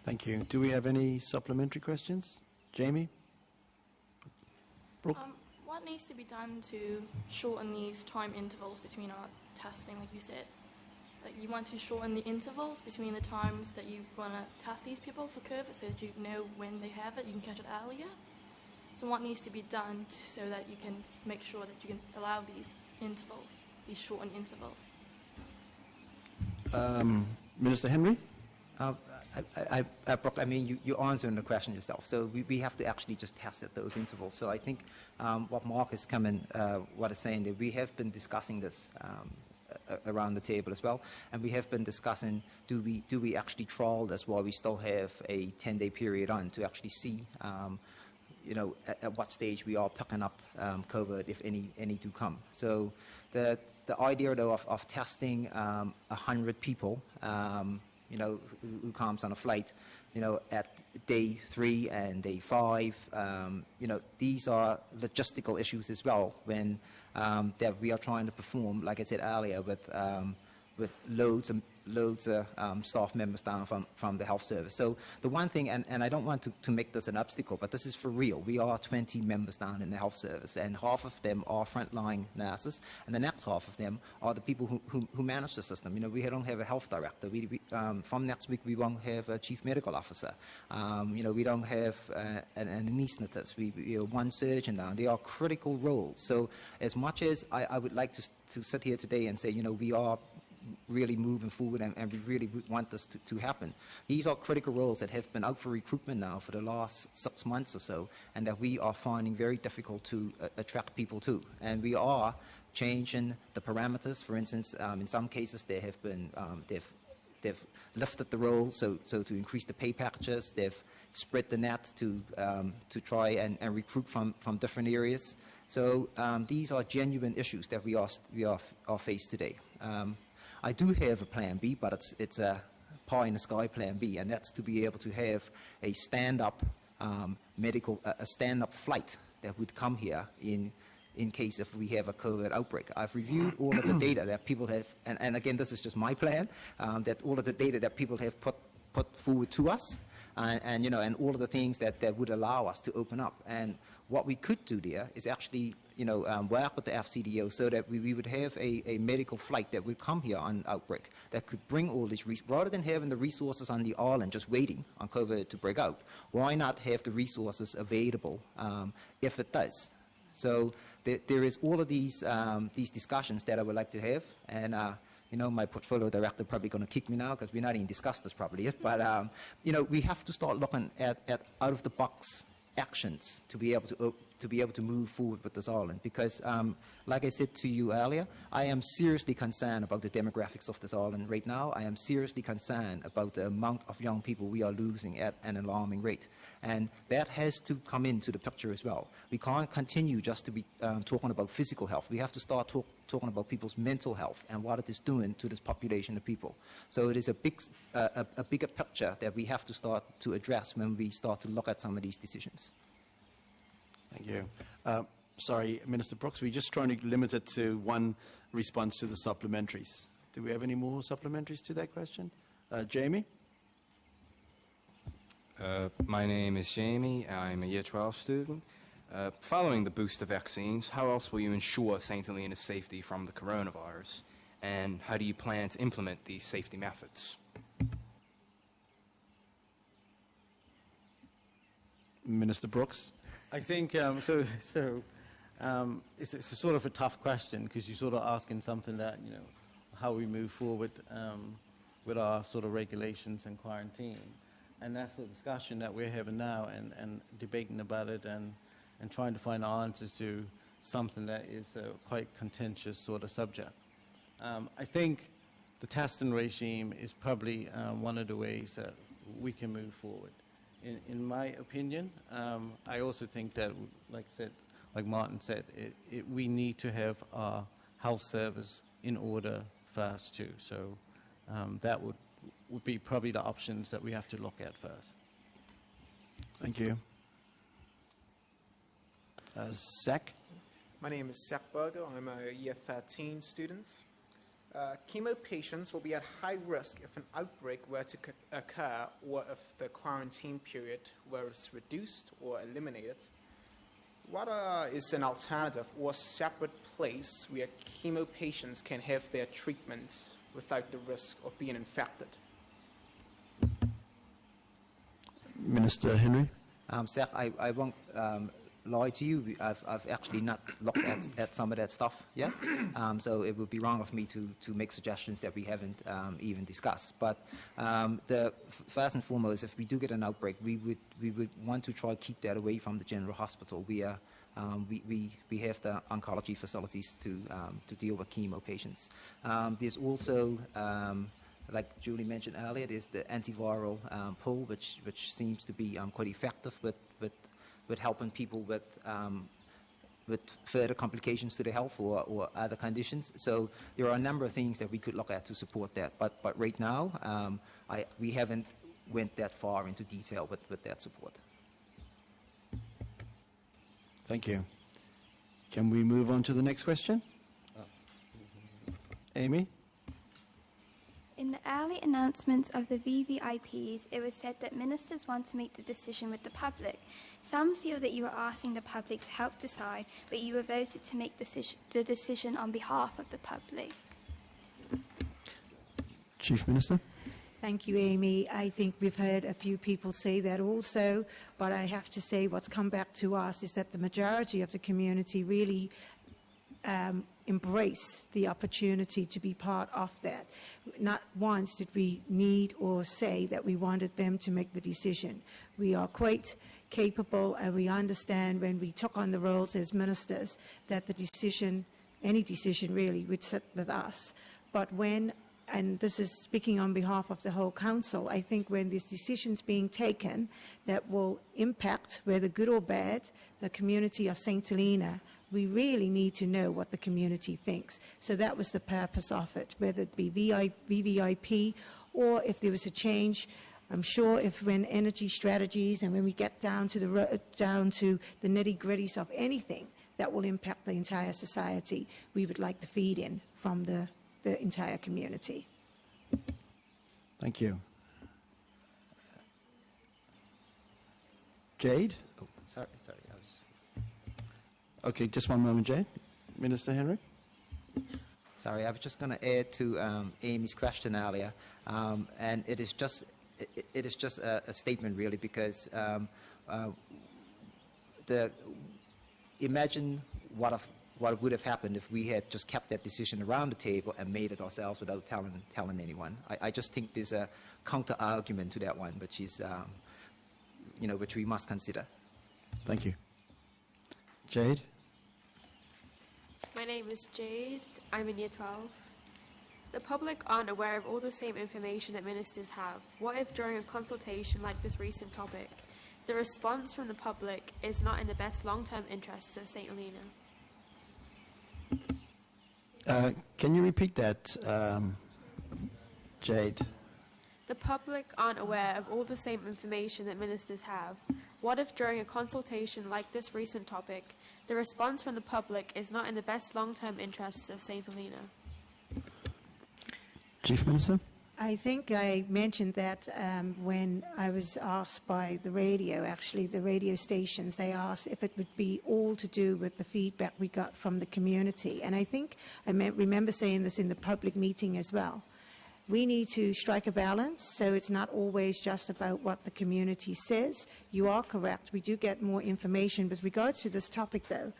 S1: Thank you. Do we have any supplementary questions? Jamie? Brooke?
S7: What needs to be done to shorten these time intervals between our testing, like you said? Like you want to shorten the intervals between the times that you want to test these people for COVID so that you know when they have it, you can catch it earlier? So what needs to be done so that you can make sure that you can allow these intervals, these shortened intervals?
S1: Minister Henry?
S3: Brooke, I mean, you're answering the question yourself. So we have to actually just test at those intervals. So I think what Mark is coming, what is saying, that we have been discussing this around the table as well, and we have been discussing, do we actually trial this while we still have a 10-day period on to actually see, at what stage we are picking up COVID, if any do come. So the idea though of testing 100 people, who comes on a flight, at day 3 and day 5, these are logistical issues as well when that we are trying to perform, like I said earlier, with loads of staff members down from the health service. So the one thing, and I don't want to make this an obstacle, but this is for real. We are 20 members down in the health service, and half of them are frontline nurses, and the next half of them are the people who manage the system. We don't have a health director. From next week, we won't have a chief medical officer. We don't have an anaesthetist. We have one surgeon down. They are critical roles. So as much as I would like to sit here today and say, we are really moving forward and we really want this to happen. These are critical roles that have been out for recruitment now for the last 6 months or so, and that we are finding very difficult to attract people to. And we are changing the parameters. For instance, in some cases they have been, they've lifted the role so to increase the pay packages. They've spread the net to try and recruit from different areas. So these are genuine issues that we are faced today. I do have a plan B, but it's a pie-in-the-sky plan B, and that's to be able to have a stand-up a stand-up flight that would come here in case if we have a COVID outbreak. I've reviewed all of the data that people have, and again, this is just my plan, that all of the data that people have put forward to us, and all of the things that would allow us to open up. And what we could do there is actually, work with the FCDO so that we would have a medical flight that would come here on outbreak that could bring all these, rather than having the resources on the island just waiting on COVID to break out, why not have the resources available if it does? So there is all of these discussions that I would like to have, and my portfolio director probably going to kick me now because we're not even discussed this properly yet. But we have to start looking at out of the box actions to be able to move forward with this island. Because, like I said to you earlier, I am seriously concerned about the demographics of this island right now. I am seriously concerned about the amount of young people we are losing at an alarming rate. And that has to come into the picture as well. We can't continue just to be talking about physical health. We have to start talking about people's mental health and what it is doing to this population of people. So it is a bigger picture that we have to start to address when we start to look at some of these decisions.
S1: Thank you. Sorry, Minister Brooks, we're just trying to limit it to one response to the supplementaries. Do we have any more supplementaries to that question? Jamie?
S8: My name is Jamie. I'm a Year 12 student. Following the booster vaccines, how else will you ensure St. Helena's safety from the coronavirus? And how do you plan to implement these safety methods?
S1: Minister Brooks?
S4: I think it's a sort of a tough question because you're sort of asking something that, how we move forward with our sort of regulations and quarantine. And that's the discussion that we're having now and debating about it and trying to find answers to something that is a quite contentious sort of subject. I think the testing regime is probably one of the ways that we can move forward. In my opinion, I also think that, like I said, like Martin said, we need to have our health service in order first too. So that would be probably the options that we have to look at first.
S1: Thank you. Zach?
S9: My name is Zach Berger. I'm a year 13 student. Chemo patients will be at high risk if an outbreak were to occur or if the quarantine period was reduced or eliminated. What is an alternative or separate place where chemo patients can have their treatment without the risk of being infected?
S1: Minister Henry?
S3: Zach, I won't lie to you. I've actually not looked at some of that stuff yet, so it would be wrong of me to make suggestions that we haven't even discussed. But first and foremost, if we do get an outbreak, we would want to try to keep that away from the general hospital. We have the oncology facilities to deal with chemo patients. There's also like Julie mentioned earlier, there's the antiviral pill, which seems to be quite effective with helping people with further complications to their health or other conditions. So there are a number of things that we could look at to support that. But right now, we haven't went that far into detail with that support.
S1: Thank you. Can we move on to the next question? Amy?
S6: In the early announcements of the VVIPs, it was said that ministers want to make the decision with the public. Some feel that you were asking the public to help decide, but you were voted to make the decision on behalf of the public.
S1: Chief Minister?
S2: Thank you, Amy. I think we've heard a few people say that also, but I have to say what's come back to us is that the majority of the community really embrace the opportunity to be part of that. Not once did we need or say that we wanted them to make the decision. We are quite capable and we understand when we took on the roles as ministers that the decision, any decision really, would sit with us. But when, and this is speaking on behalf of the whole council, I think when there's decisions being taken that will impact, whether good or bad, the community of St. Helena, we really need to know what the community thinks. So that was the purpose of it, whether it be VVIP or if there was a change. I'm sure if when energy strategies and when we get down to the nitty-gritties of anything that will impact the entire society, we would like the feed-in from the entire community.
S1: Thank you. Jade?
S3: Oh, sorry.
S1: Okay, just one moment, Jade. Minister Henry?
S3: Sorry, I was just going to add to Amy's question earlier, and it is just a statement really, because imagine what would have happened if we had just kept that decision around the table and made it ourselves without telling anyone. I just think there's a counter argument to that one, which is which we must consider.
S1: Thank you. Jade?
S10: My name is Jade. I'm in Year 12. The public aren't aware of all the same information that ministers have. What if during a consultation like this recent topic, the response from the public is not in the best long-term interests of St. Helena?
S1: Can you repeat that, Jade?
S10: The public aren't aware of all the same information that ministers have. What if during a consultation like this recent topic, the response from the public is not in the best long-term interests of St. Helena?
S1: Chief Minister?
S2: I think I mentioned that when I was asked by the radio, actually the radio stations, they asked if it would be all to do with the feedback we got from the community. And I think I remember saying this in the public meeting as well. We need to strike a balance, so it's not always just about what the community says. You are correct. We do get more information. With regards to this topic, though,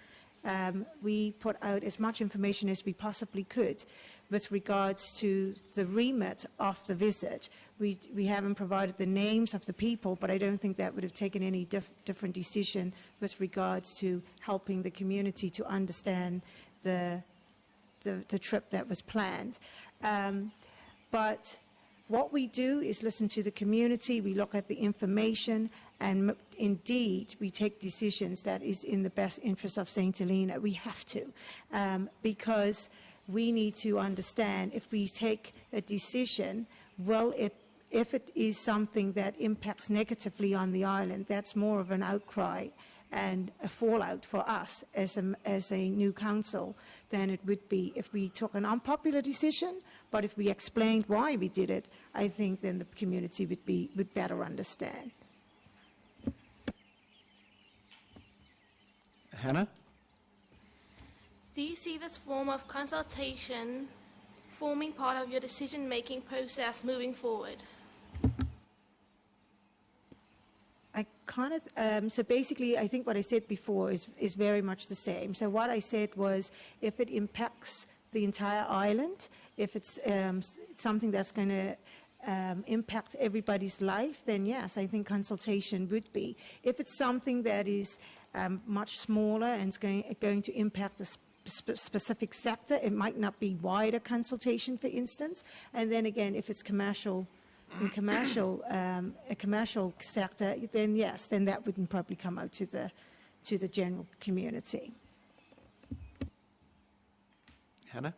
S2: we put out as much information as we possibly could. With regards to the remit of the visit, we haven't provided the names of the people, but I don't think that would have taken any different decision with regards to helping the community to understand the trip that was planned. But what we do is listen to the community, we look at the information, and indeed we take decisions that is in the best interest of St. Helena, we have to, because we need to understand if we take a decision, well, if it is something that impacts negatively on the island, that's more of an outcry and a fallout for us as a new council than it would be if we took an unpopular decision. But if we explained why we did it, I think then the community would better understand.
S1: Hannah?
S11: Do you see this form of consultation forming part of your decision-making process moving forward?
S2: I kind of, so basically I think what I said before is very much the same. So what I said was if it impacts the entire island, if it's something that's going to impact everybody's life, then yes, I think consultation would be. If it's something that is much smaller and is going to impact a specific sector, it might not be wider consultation, for instance. And then again, if it's commercial, a commercial sector, then yes, then that wouldn't probably come out to the general community.
S1: Hannah?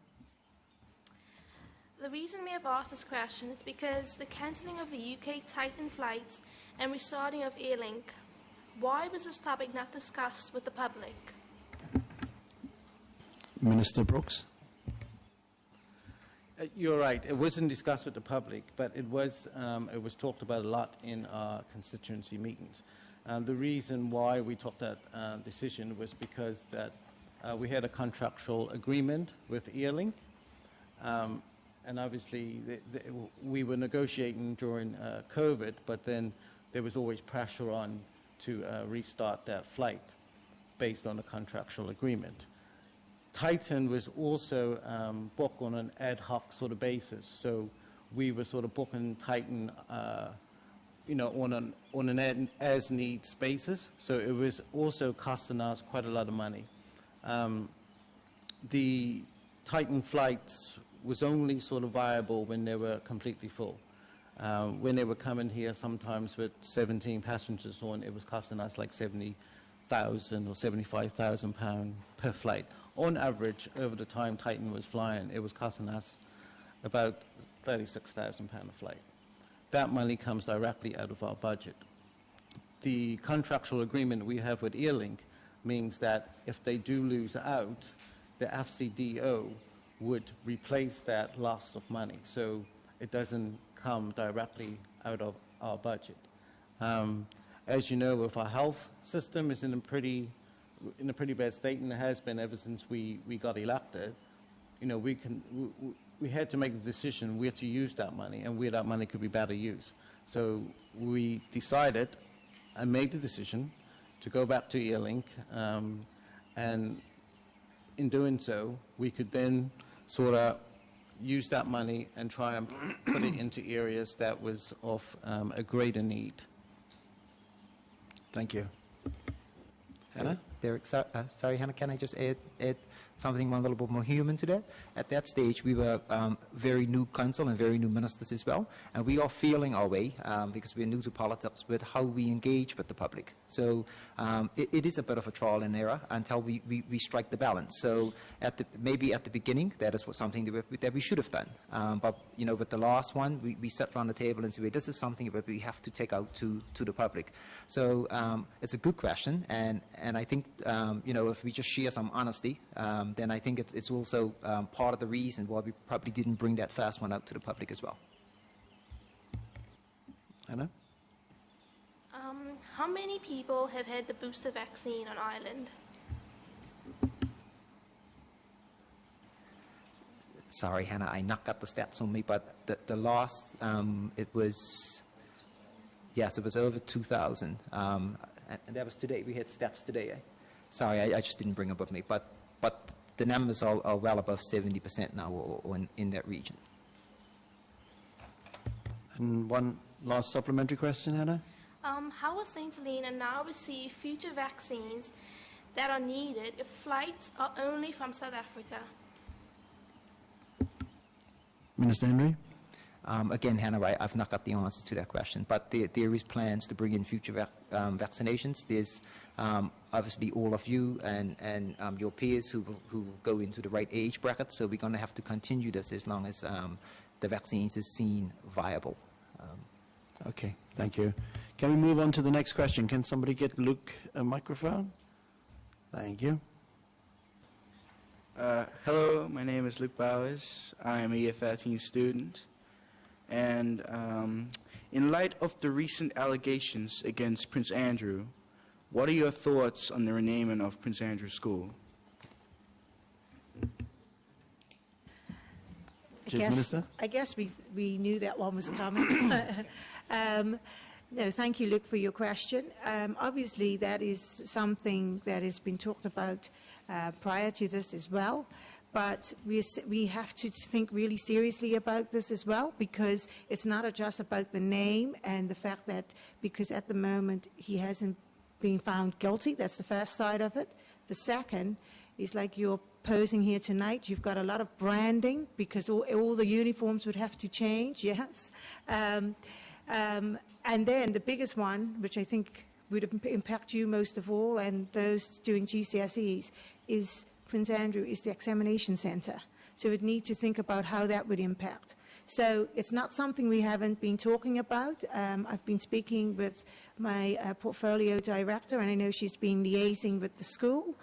S11: The reason we have asked this question is because the cancelling of the UK Titan flights and restarting of Airlink. Why was this topic not discussed with the public?
S1: Minister Brooks?
S4: You're right. It wasn't discussed with the public, but it was talked about a lot in our constituency meetings. The reason why we took that decision was because that we had a contractual agreement with Airlink, and obviously we were negotiating during COVID, but then there was always pressure on to restart that flight based on a contractual agreement. Titan was also booked on an ad hoc sort of basis, so we were sort of booking Titan, on an as needs basis. So it was also costing us quite a lot of money. The Titan flights was only sort of viable when they were completely full. When they were coming here, sometimes with 17 passengers on, it was costing us like £70,000 or £75,000 per flight. On average, over the time Titan was flying, it was costing us about £36,000 a flight. That money comes directly out of our budget. The contractual agreement we have with Airlink means that if they do lose out, the FCDO would replace that loss of money. So it doesn't come directly out of our budget. As you know, if our health system is in a pretty bad state, and it has been ever since we got elected, we had to make the decision where to use that money and where that money could be better used. So we decided and made the decision to go back to Airlink, and in doing so, we could then sort of use that money and try and put it into areas that was of a greater need.
S1: Thank you. Hannah?
S12: Derek, sorry, Hannah, can I just add something one little bit more human to that? At that stage, we were very new council and very new ministers as well, and we are feeling our way, because we're new to politics, with how we engage with the public. So it is a bit of a trial and error until we strike the balance. So maybe at the beginning, that is something that we should have done. But, with the last one, we sat around the table and said, this is something that we have to take out to the public. So it's a good question, and I think, if we just share some honesty, then I think it's also part of the reason why we probably didn't bring that first one out to the public as well.
S1: Anna?
S11: How many people have had the booster vaccine on Ireland?
S12: Sorry, Hannah, I not got the stats on me, but the last, it was over 2,000. And that was today. We had stats today. Sorry, I just didn't bring it with me. But the numbers are well above 70% now or in that region.
S1: And one last supplementary question, Hannah?
S11: How will St. Helena now receive future vaccines that are needed if flights are only from South Africa?
S1: Minister Henry?
S12: Again, Hannah, I've not got the answer to that question, but there is plans to bring in future vaccinations. There's obviously all of you and your peers who will go into the right age bracket, so we're going to have to continue this as long as the vaccines is seen viable.
S1: Okay, thank you. Can we move on to the next question? Can somebody get Luke a microphone? Thank you.
S13: Hello, my name is Luke Bowers. I am a Year 13 student. And in light of the recent allegations against Prince Andrew, what are your thoughts on the renaming of Prince Andrew School?
S1: Chief Minister?
S2: I guess we knew that one was coming. No, thank you, Luke, for your question. Obviously, that is something that has been talked about prior to this as well. But we have to think really seriously about this as well, because it's not just about the name and the fact that, because at the moment he hasn't been found guilty. That's the first side of it. The second is, like you're posing here tonight, you've got a lot of branding, because all the uniforms would have to change, yes. And then the biggest one, which I think would impact you most of all and those doing GCSEs, is Prince Andrew is the examination centre. So we'd need to think about how that would impact. So it's not something we haven't been talking about. I've been speaking with my portfolio director, and I know she's been liaising with the school.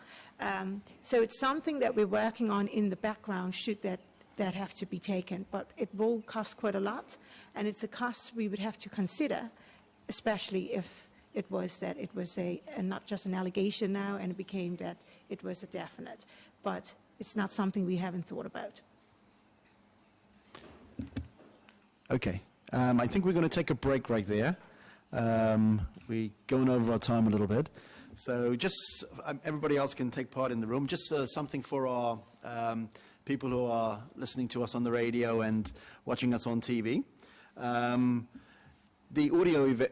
S2: So it's something that we're working on in the background, should that have to be taken. But it will cost quite a lot, and it's a cost we would have to consider, especially if it was and not just an allegation now, and it became that it was a definite. But it's not something we haven't thought about.
S1: Okay. I think we're going to take a break right there. We're going over our time a little bit. So just everybody else can take part in the room. Just something for our people who are listening to us on the radio and watching us on TV. The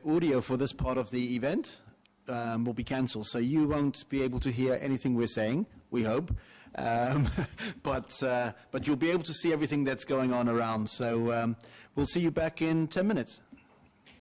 S1: audio for this part of the event will be cancelled, so you won't be able to hear anything we're saying, we hope. But you'll be able to see everything that's going on around. So we'll see you back in 10 minutes.